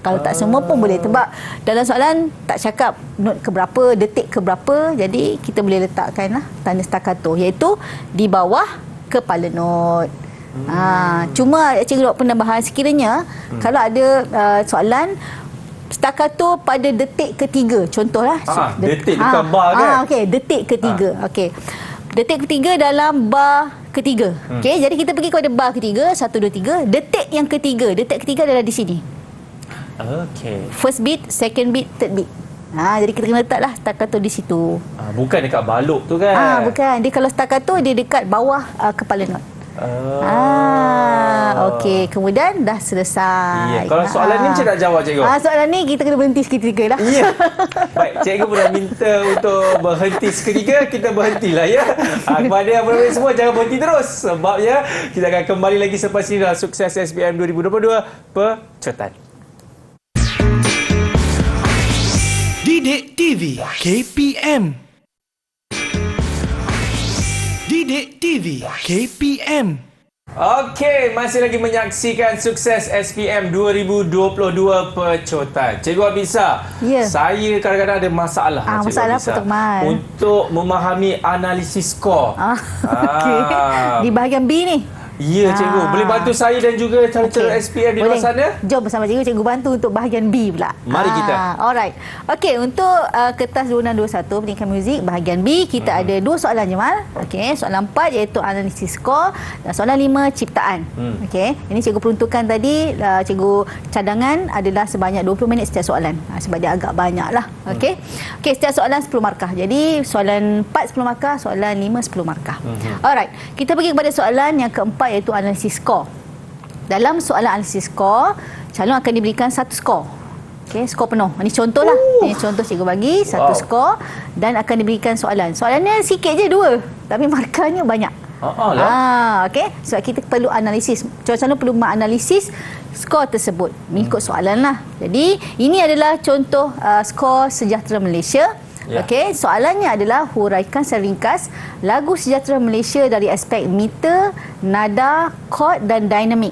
Kalau tak semua pun boleh. Sebab dalam soalan tak cakap not ke berapa, detik ke berapa. Jadi kita boleh letakkanlah tanda staccato, iaitu di bawah kepala not. Cuma cikgu buat penambahan, sekiranya kalau ada soalan staccato pada detik ketiga, contohlah. Detik bukan bar kan? Okey, detik ketiga. Okey. Detik ketiga dalam bar ketiga. Okey, jadi kita pergi kepada bar ketiga, 1, 2, 3. Detik yang ketiga. Detik ketiga adalah di sini. Okey. First beat, second beat, third beat. Jadi kita kena letaklah staccato di situ. Bukan dekat balok tu kan? Bukan. Dia kalau staccato, dia dekat bawah kepala not. Okey, kemudian dah selesai. Kalau soalan ni macam nak jawab, cikgu? Soalan ni kita kena berhenti seketika lah. Baik, cikgu pun dah minta untuk berhenti seketika. Kita berhentilah ya. Kepada abang-abang semua, jangan berhenti terus. Sebabnya kita akan kembali lagi selepas ini dalam Sukses SPM 2022 Percotan. Didik TV KPM. Didik TV KPM. Okey, masih lagi menyaksikan Sukses SPM 2022 Percotan. Cikgu Abisa, saya kadang-kadang ada masalah. Masalah apa tu, Mal? Untuk memahami analisis skor. Okey. Di bahagian B ni. Ya, cikgu. Boleh bantu saya dan juga calon-calon SPM di luar sana? Jom bersama cikgu. Cikgu bantu untuk bahagian B pula. Mari kita. Alright. Okey, untuk kertas 2621 pendidikan muzik bahagian B, kita ada 2 soalan je, Mal. Okey, soalan 4 iaitu analisis skor dan soalan 5 ciptaan. Okey, ini cikgu peruntukkan tadi, cikgu cadangan adalah sebanyak 20 minit setiap soalan. Sebab dia agak banyak lah. Okey. Okey, setiap soalan 10 markah. Jadi soalan 4 10 markah, soalan 5 10 markah. Alright. Kita pergi kepada soalan yang keempat iaitu analisis skor. dalam soalan analisis skor, calon akan diberikan satu skor. Okey, skor penuh. Ini contoh lah. Ini contoh cikgu bagi satu skor dan akan diberikan soalan. Soalannya sikit je 2, tapi markahnya banyak. Okey, sebab kita perlu analisis. Calon perlu menganalisis skor tersebut mengikut soalan lah. Jadi ini adalah contoh skor Sejahtera Malaysia. Okey, soalannya adalah huraikan secara ringkas lagu Sejahtera Malaysia dari aspek meter, nada, chord dan dinamik.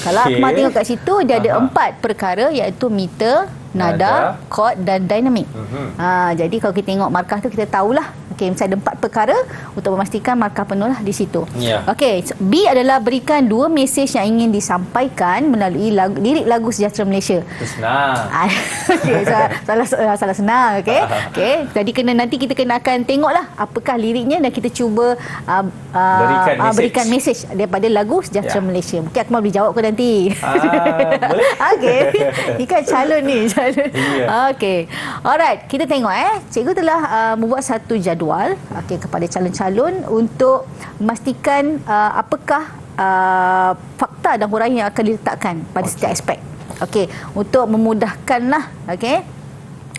Kalau Akmal tengok kat situ, dia ada 4 perkara, iaitu meter, nada, chord dan dinamik. Jadi kalau kita tengok markah tu, kita tahulah. Okey, mesti ada 4 perkara untuk memastikan markah penuh lah di situ. Okey, B adalah berikan 2 mesej yang ingin disampaikan melalui lirik lagu Sejahtera Malaysia. Senang. Okey, salah senang. Okey. Okey, jadi nanti kita akan tengoklah apakah liriknya dan kita cuba berikan mesej daripada lagu Sejahtera Malaysia. Mungkin Akmal boleh jawab ke nanti? Boleh. Okey. Ini kan calon ni. Okey. Alright, kita tengok cikgu telah membuat satu jadual kepada calon-calon untuk memastikan apakah fakta dan huraian yang akan diletakkan pada setiap aspek. Okey, untuk memudahkanlah.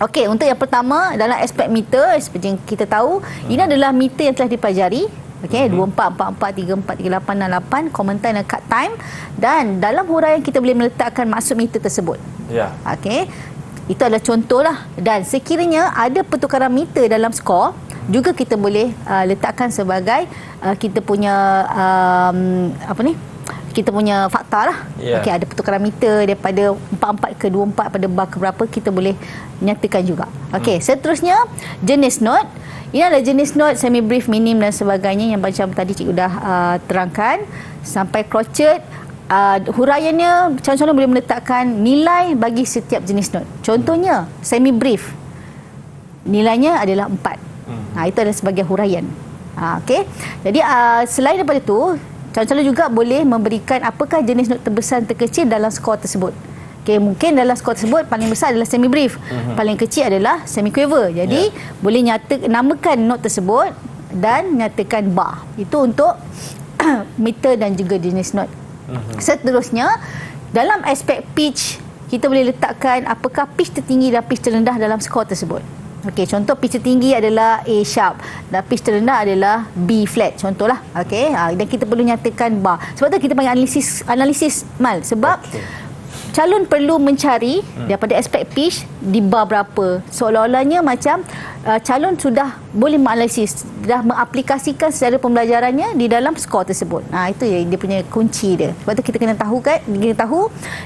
Okey, untuk yang pertama dalam aspek meter, seperti yang kita tahu, ini adalah meter yang telah dipelajari. Okey, 24, 44, 34, 68, common time dan cut time. Dan dalam huraian kita boleh meletakkan maksud meter tersebut. Okey, itu adalah contohlah. Dan sekiranya ada pertukaran meter dalam skor, juga kita boleh letakkan sebagai kita punya kita punya fakta lah. Okey, ada pertukaran meter daripada 44 ke 24 pada bar ke berapa, kita boleh nyatakan juga. Okey, seterusnya jenis note. Ini adalah jenis note semi brief, minim dan sebagainya yang macam tadi cikgu dah terangkan. Sampai crochet, huraiannya calon-calon boleh meletakkan nilai bagi setiap jenis note. Contohnya semi brief, nilainya adalah 4. Itu adalah sebagai huraian. Okey. Jadi selain daripada itu, calon-calon juga boleh memberikan apakah jenis not terbesar dan terkecil dalam skor tersebut. Okey, mungkin dalam skor tersebut paling besar adalah semi brief, paling kecil adalah semi quiver. Jadi boleh namakan not tersebut dan nyatakan bar. Itu untuk meter dan juga jenis not. Seterusnya, dalam aspek pitch, kita boleh letakkan apakah pitch tertinggi dan pitch terendah dalam skor tersebut. Okey, contoh pitch tertinggi adalah A sharp dan pitch terendah adalah B flat, contohlah. Okey, dan kita perlu nyatakan bar. Sebab tu kita panggil analisis Mal, sebab calon perlu mencari daripada aspek pitch di bar berapa. Seolah-olahnya macam calon sudah boleh menganalisis, dah mengaplikasikan secara pembelajarannya di dalam skor tersebut. Itu dia punya kunci dia. Sebab tu kita kena tahu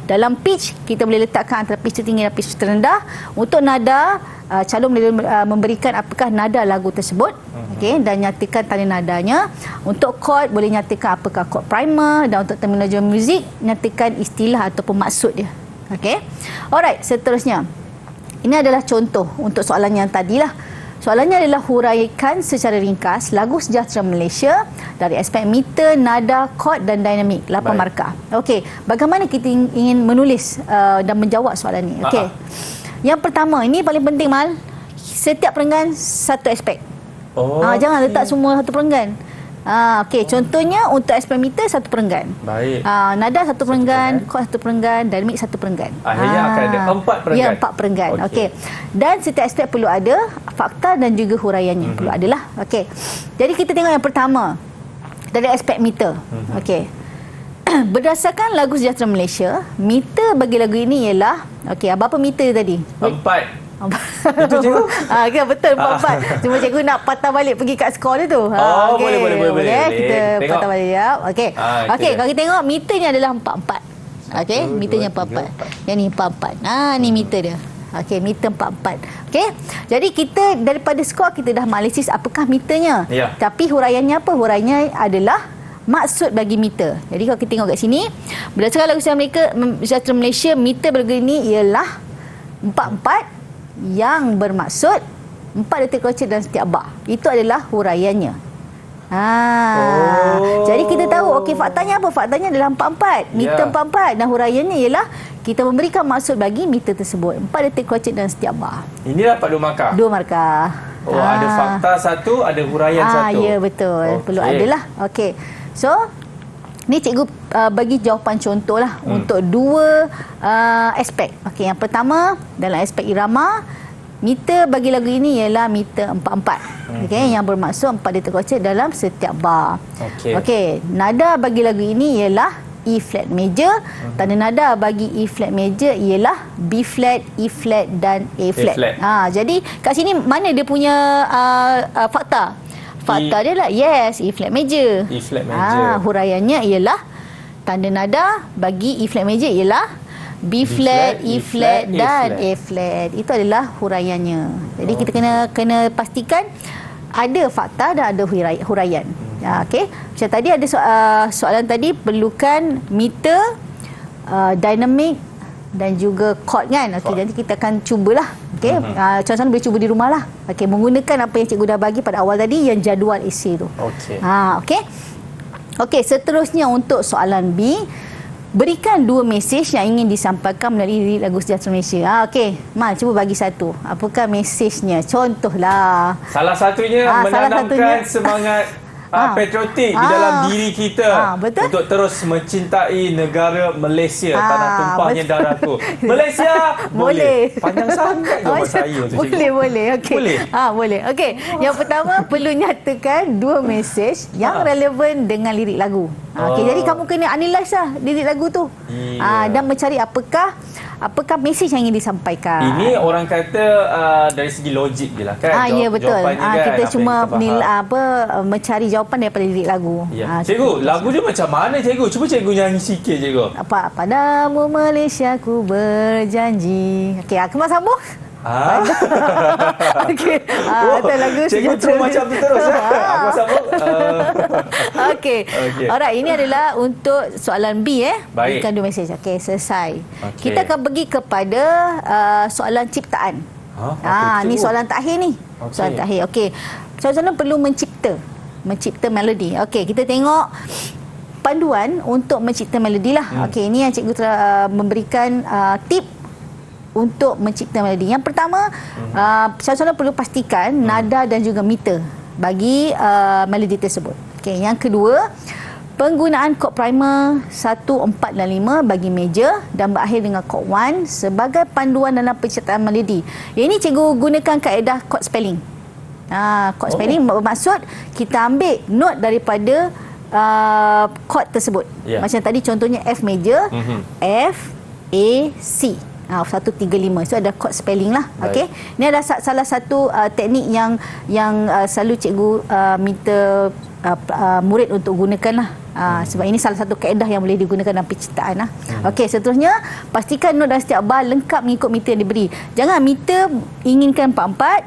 dalam pitch kita boleh letakkan antara pitch tertinggi dan pitch terendah. Untuk nada, calon boleh memberikan apakah nada lagu tersebut, okey, dan nyatakan tanda nadanya. Untuk chord boleh nyatakan apakah chord primer, dan untuk terminologi muzik nyatakan istilah ataupun maksud dia. Okey. Alright, seterusnya. Ini adalah contoh untuk soalan yang tadilah. Soalannya adalah huraikan secara ringkas lagu Sejahtera Malaysia dari aspek meter, nada, chord dan dinamik. 8 markah. Okey, bagaimana kita ingin menulis dan menjawab soalan ini? Okey. Yang pertama, ini paling penting Mal. Setiap perenggan satu aspek. Jangan letak semua satu perenggan. Okey, contohnya untuk aspek meter satu perenggan. Nada satu perenggan, chord satu perenggan, dinamik satu perenggan. Akhirnya akan ada 4 perenggan. Ya, 4 perenggan. Okey. Dan setiap aspek perlu ada fakta dan juga huraiannya. Perlu adalah. Okey. Jadi kita tengok yang pertama dari aspek meter. Okey. Berdasarkan lagu Sejahtera Malaysia, meter bagi lagu ini ialah, okey, berapa meter tadi? 4. Itu cikgu? Okay, betul, 4. Cuma cikgu nak patah balik pergi kat skor dia tu. Okay. Boleh. Kita tengok. patah balik ya. Okey. Okey, kalau kita tengok meternya adalah 44. Okey, meternya 44. Yang ni 44. Ni meter dia. Okey, meter 44. Okey. Jadi kita daripada skor kita dah analisis apakah meternya. Tapi huraiannya apa? Huraiannya adalah maksud bagi meter. Jadi kalau kita tengok kat sini, berdasarkan lagu Sejahtera Malaysia, meter bergeni ialah 44 yang bermaksud 4 detik crochet dan setiap bar. Itu adalah huraiannya. Jadi kita tahu, okey, faktanya apa? Faktanya adalah 44. Meter 44 dan huraiannya ialah kita memberikan maksud bagi meter tersebut. 4 detik crochet dan setiap bar. Ini dapat 2 markah? 2 markah. Ada fakta satu, ada huraian satu. Ya, betul. Perlu adalah. Okey. So, Ni cikgu bagi jawapan contoh lah untuk dua aspek. Okey, yang pertama dalam aspek irama, meter bagi lagu ini ialah meter 4/4. Okey, yang bermaksud 4 detik kocek dalam setiap bar. Okey, nada bagi lagu ini ialah E flat major. Tanda nada bagi E flat major ialah B flat, E flat dan A flat. Jadi kat sini mana dia punya fakta? Fakta dia lah E flat major. E flat major. Huraiannya ialah tanda nada bagi E flat major ialah B flat, E flat dan A flat. Itu adalah huraiannya. Jadi kita kena pastikan ada fakta dan ada huraian. Okey. Macam tadi ada soalan tadi perlukan meter, dinamik dan juga chord kan. Okey, jadi kita akan cubalah. Okey, contohnya boleh cuba di rumah lah. Okey, menggunakan apa yang cikgu dah bagi pada awal tadi, yang jadual esei tu. Okey. Okey. Okey, seterusnya untuk soalan B, berikan dua mesej yang ingin disampaikan melalui lirik lagu Sejahtera Malaysia. Okey, Mal cuba bagi satu. Apakah mesejnya? Contohlah. Salah satunya menanamkan semangat patriotik di dalam diri kita untuk terus mencintai negara Malaysia, tanah tumpahnya darahku. Malaysia boleh. Panjang sangat jawapan saya tu. Boleh. Okey. Boleh. Okey. Yang pertama perlu nyatakan dua mesej yang relevan dengan lirik lagu. Okey, jadi kamu kena analyse lah lirik lagu tu. Dan mencari apakah mesej yang ingin disampaikan. Ini orang kata dari segi logik je lah kan. Ya betul. Kan, kita cuma mencari jawapan daripada lirik lagu. Cikgu, lagu dia macam mana cikgu? Cuba cikgu nyanyi sikit cikgu. Padamu Malaysia ku berjanji. Okey, Akmal sambung. Okey. Itu lagu cikgu terus macam tu terus Aku sambung. Okey. Alright, ini adalah untuk soalan B Baik. Berikan dua mesej. Okey, selesai. Kita akan pergi kepada soalan ciptaan. Ni soalan terakhir ni. Soalan terakhir. Okey. Soalan perlu mencipta melodi. Okey, kita tengok panduan untuk mencipta melodi lah. Okey, ini yang cikgu telah memberikan tip untuk mencipta melodi. Yang pertama, soalan perlu pastikan nada dan juga meter bagi melodi tersebut. Okey, yang kedua, penggunaan chord primer 1, 4 dan 5 bagi major dan berakhir dengan chord 1 sebagai panduan dalam penciptaan melodi. Yang ini cikgu gunakan kaedah chord spelling. Chord spelling bermaksud kita ambil note daripada chord tersebut. Macam tadi contohnya F major, F, A, C. 135. So ada chord spelling lah. Okey. Ini adalah salah satu teknik yang selalu cikgu minta murid untuk gunakan lah. Sebab ini salah satu kaedah yang boleh digunakan dalam penciptaan lah. Okey, seterusnya pastikan note dan setiap bar lengkap mengikut meter yang diberi. Jangan meter inginkan 4/4,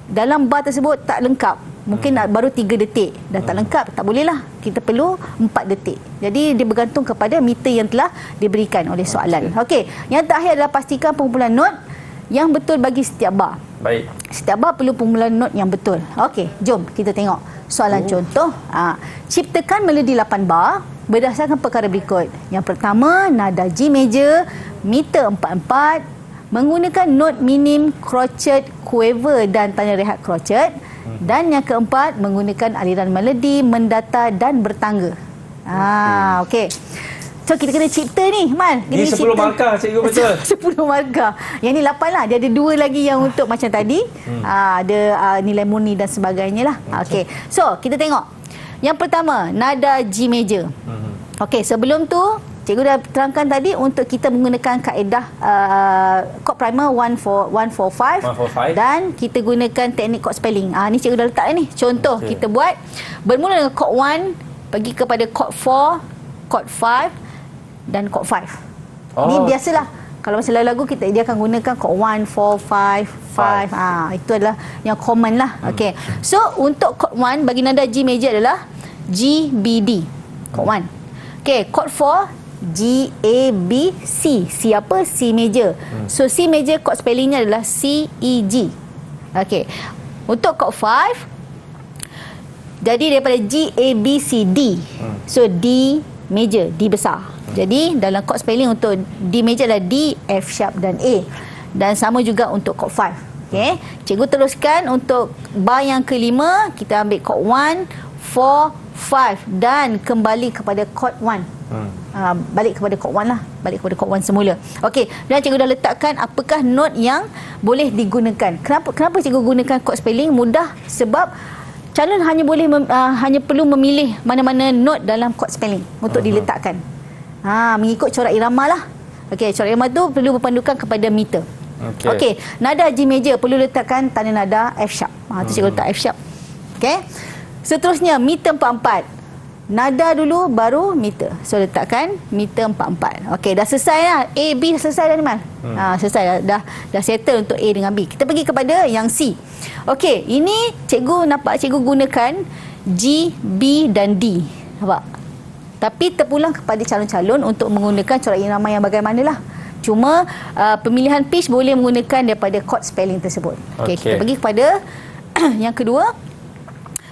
dalam bar tersebut tak lengkap. Mungkin baru 3 detik dah tak lengkap, tak boleh lah. Kita perlu 4 detik. Jadi dia bergantung kepada meter yang telah diberikan oleh soalan. Okey, yang terakhir adalah pastikan pengumpulan not yang betul bagi setiap bar. Baik. Setiap bar perlu pengumpulan not yang betul. Okey, jom kita tengok soalan contoh. Ciptakan melodi 8 bar berdasarkan perkara berikut. Yang pertama, nada G major, meter 4/4, menggunakan not minim, crotchet, quaver dan tanda rehat crotchet. Dan yang keempat, menggunakan aliran melodi, mendata dan bertangga. Okey. So kita kena cipta ni, Mal. Ini 10 markah cikgu betul. 10 markah. Yang ni 8 lah. Dia ada 2 lagi yang untuk macam tadi. Ada nilai murni dan sebagainya lah. Okey. So kita tengok. Yang pertama, nada G major. Okey, sebelum tu cikgu dah terangkan tadi untuk kita menggunakan kaedah chord primer 145 dan kita gunakan teknik chord spelling. Ni cikgu dah letak ni. Contoh kita buat bermula dengan chord 1 pergi kepada chord 4, chord 5 dan chord 5. Ni biasalah. Kalau masa lagu dia akan gunakan chord 1, 4, 5. Itu adalah yang common lah. Okey. So untuk chord 1 bagi nada G major adalah G, B, D. Chord 1. Okey, chord 4 G, A, B, C. C apa? C major. So C major chord spellingnya adalah C, E, G. Okey. Untuk chord 5, jadi daripada G, A, B, C, D. So D major, D besar. Jadi dalam chord spelling untuk D major adalah D, F sharp dan A. Dan sama juga untuk chord 5. Okey. Cikgu teruskan untuk bar yang kelima, kita ambil chord 1, 4, 5 dan kembali kepada chord 1. Balik kepada chord 1 lah. Balik kepada chord 1 semula. Okey, dan cikgu dah letakkan apakah not yang boleh digunakan. Kenapa cikgu gunakan chord spelling? Mudah sebab calon hanya perlu memilih mana-mana not dalam chord spelling untuk diletakkan. Mengikut corak irama lah. Okey, corak irama tu perlu berpandukan kepada meter. Okey, nada G major perlu letakkan tanda nada F sharp. Tu cikgu letak F sharp. Okey. Seterusnya meter 44. Nada dulu baru meter. So letakkan meter 44. Okey, dah selesai lah. A, B dah selesai dah ni Mal. Selesai dah settle untuk A dengan B. Kita pergi kepada yang C. Okey, ini cikgu nampak cikgu gunakan G, B dan D. Nampak? Tapi terpulang kepada calon-calon untuk menggunakan corak irama yang bagaimanalah. Cuma pemilihan pitch boleh menggunakan daripada chord spelling tersebut. Okey, kita pergi kepada yang kedua.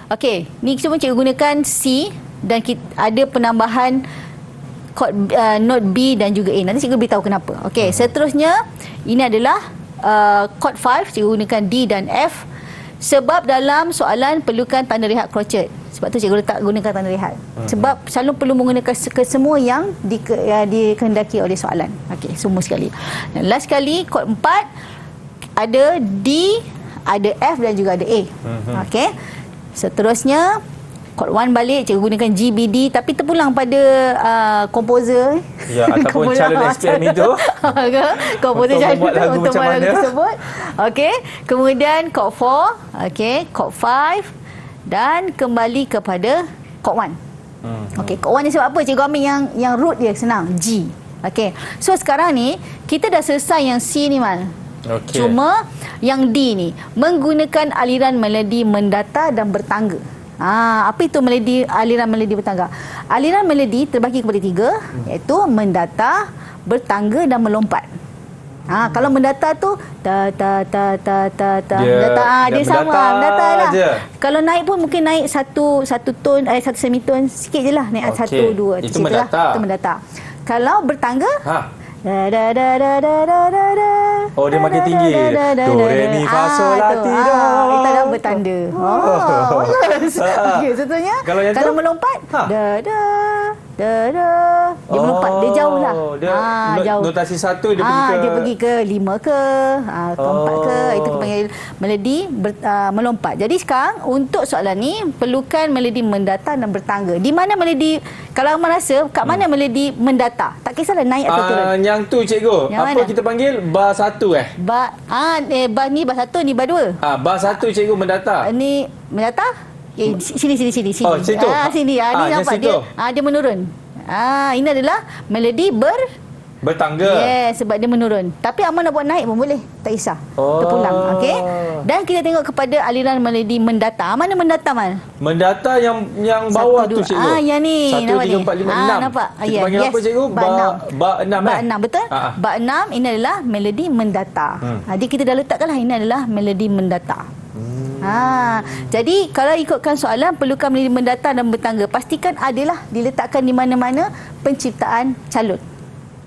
Okey, ni cuma cikgu gunakan C dan ada penambahan chord note B dan juga A. Nanti cikgu beritahu kenapa. Okey, seterusnya ini adalah chord 5, cikgu gunakan D dan F sebab dalam soalan perlukan tanda rehat crochet. Sebab tu cikgu gunakan tanda rehat. Sebab selalu perlu menggunakan semua yang dikehendaki oleh soalan. Okey, semua sekali. Dan last sekali chord 4 ada D, ada F dan juga ada A. Okey. Seterusnya chord 1 balik cikgu gunakan G, B, D tapi terpulang pada komposer ataupun calon SPM itu komposer calon untuk lagu tersebut. Okey, kemudian chord 4, okey, chord 5 dan kembali kepada chord 1. Okey, chord 1 ni sebab apa? Cikgu ambil yang root dia senang, G. Okey. So sekarang ni kita dah selesai yang C ni Mal. Cuma yang D ni menggunakan aliran melodi mendata dan bertangga. Apa itu aliran melodi bertangga? Aliran melodi terbagi kepada 3 iaitu mendata, bertangga dan melompat. Kalau mendata tu mendata dia sama mendata lah. Kalau naik pun mungkin naik satu ton satu semitone sikit je lah, naik 1 2 itu mendata. Lah. Itu mendata. Kalau bertangga Oh, dia makin tinggi. Do, re, mi, fa, sol, la, ti, do. Itu adalah bertanda. Okey, contohnya kalau melompat dia melompat, dia jauh lah. Jauh. Notasi 1 dia pergi ke 5 ke, ke 4 ke. Itu panggil melodi melompat. Jadi sekarang untuk soalan ni perlukan melodi mendata dan bertangga. Di mana melodi, kalau Amal rasa kat mana melodi mendata? Tak kisahlah naik atau turun. Yang tu cikgu. Yang apa mana? Kita panggil bar 1 bar ni bar 1 ni bar 2. Bar 1 cikgu mendata. Ni mendata? Sini. Oh, situ. Sini. Ni nampak dia. Dia menurun. Ini adalah melodi bertangga. Sebab dia menurun. Tapi Amal nak buat naik pun boleh. Tak kisah. Terpulang. Okey. Dan kita tengok kepada aliran melodi mendata. Mana mendata Mal? Mendata yang bawah 1, tu cikgu. Yang ni. 1, 3, 4, 5, 6. Nampak? Kita panggil apa cikgu? Bar 6. Bar 6 betul? Bar 6 ini adalah melodi mendata. Jadi kita dah letakkanlah ini adalah melodi mendata. Jadi kalau ikutkan soalan perlukan melodi mendata dan bertangga. Pastikan adalah diletakkan di mana-mana penciptaan calon.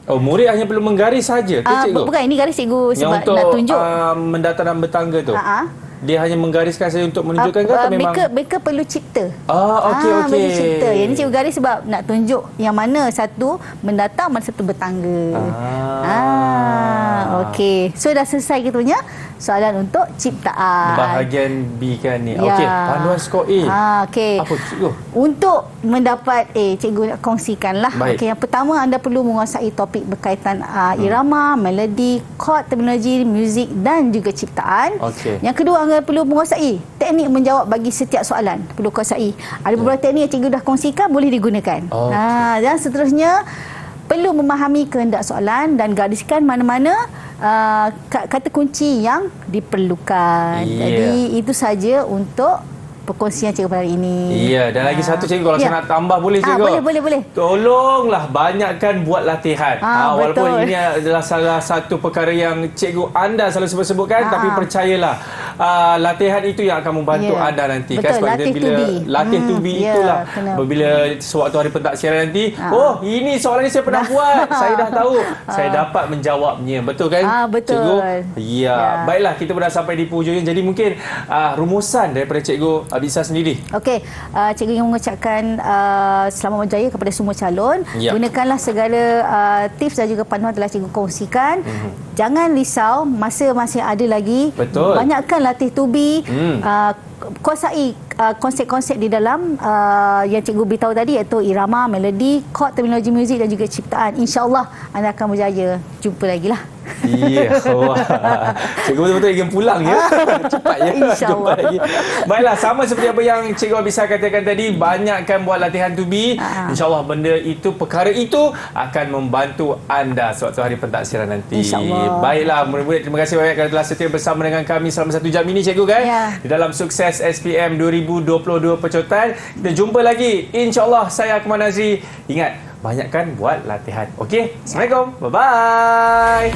Oh, murid hanya perlu menggaris saja ke cikgu? Bukan, ini garis cikgu sebab untuk, nak tunjuk. mendata dan bertangga tu. Dia hanya menggariskan saja untuk menunjukkan ke atau memang mereka perlu cipta. Okey. Perlu cipta. Yang ni cikgu garis sebab nak tunjuk yang mana satu mendata, mana satu bertangga. Okey. So dah selesai gitunya soalan untuk ciptaan. Bahagian B kan ni. Okey, panduan skor A. Okey. Apa cikgu? Untuk mendapat A, cikgu nak kongsikanlah. Okey, yang pertama anda perlu menguasai topik berkaitan irama, melodi, chord, terminologi, muzik dan juga ciptaan. Yang kedua anda perlu menguasai teknik menjawab bagi setiap soalan. Perlu kuasai. Ada beberapa teknik yang cikgu dah kongsikan boleh digunakan. Dan seterusnya perlu memahami kehendak soalan dan gariskan mana-mana kata kunci yang diperlukan. Jadi itu saja untuk perkongsian cikgu pada hari ini. Dan lagi satu cikgu, kalau saya nak tambah boleh cikgu? Boleh. Tolonglah banyakkan buat latihan. Walaupun betul. ini adalah salah satu perkara yang cikgu anda selalu sebut-sebutkan, tapi percayalah latihan itu yang akan membantu anda nanti. Betul, Sebab latih bila to be. latih to be itulah. kena. Bila sewaktu hari pentaksiran nanti, oh ini soalan ni saya pernah buat. Saya dah tahu. Saya dapat menjawabnya. Betul kan? Betul. Cikgu? Ya. Baiklah, kita dah sampai di penghujung. Jadi mungkin rumusan daripada Cikgu Abisa sendiri. Okey, cikgu ingin mengucapkan selamat berjaya kepada semua calon. Ya. Gunakanlah segala tips dan juga panduan telah cikgu kongsikan. Jangan risau, masa masih ada lagi. Betul. Banyakkan latih tubi. Kuasai konsep-konsep di dalam yang cikgu beritahu tadi, iaitu irama, melodi, chord, terminologi muzik dan juga ciptaan. InsyaAllah anda akan berjaya. Jumpa lagi lah. Ya, wah. Cikgu betul-betul ingin pulang ya. Cepat ya. InsyaAllah. Jumpa lagi. Baiklah, sama seperti apa yang Cikgu Abisa katakan tadi, banyakkan buat latihan tubi. InsyaAllah benda itu, perkara itu akan membantu anda suatu hari pentaksiran nanti. InsyaAllah. Baiklah, murid-murid terima kasih banyak kerana telah setia bersama dengan kami selama 1 jam ini Cikgu kan. Ya. Di dalam Sukses SPM 2022 Percotan. Kita jumpa lagi. InsyaAllah saya Akmal Nazri. Ingat, banyakkan buat latihan. Okey? Assalamualaikum. Bye-bye.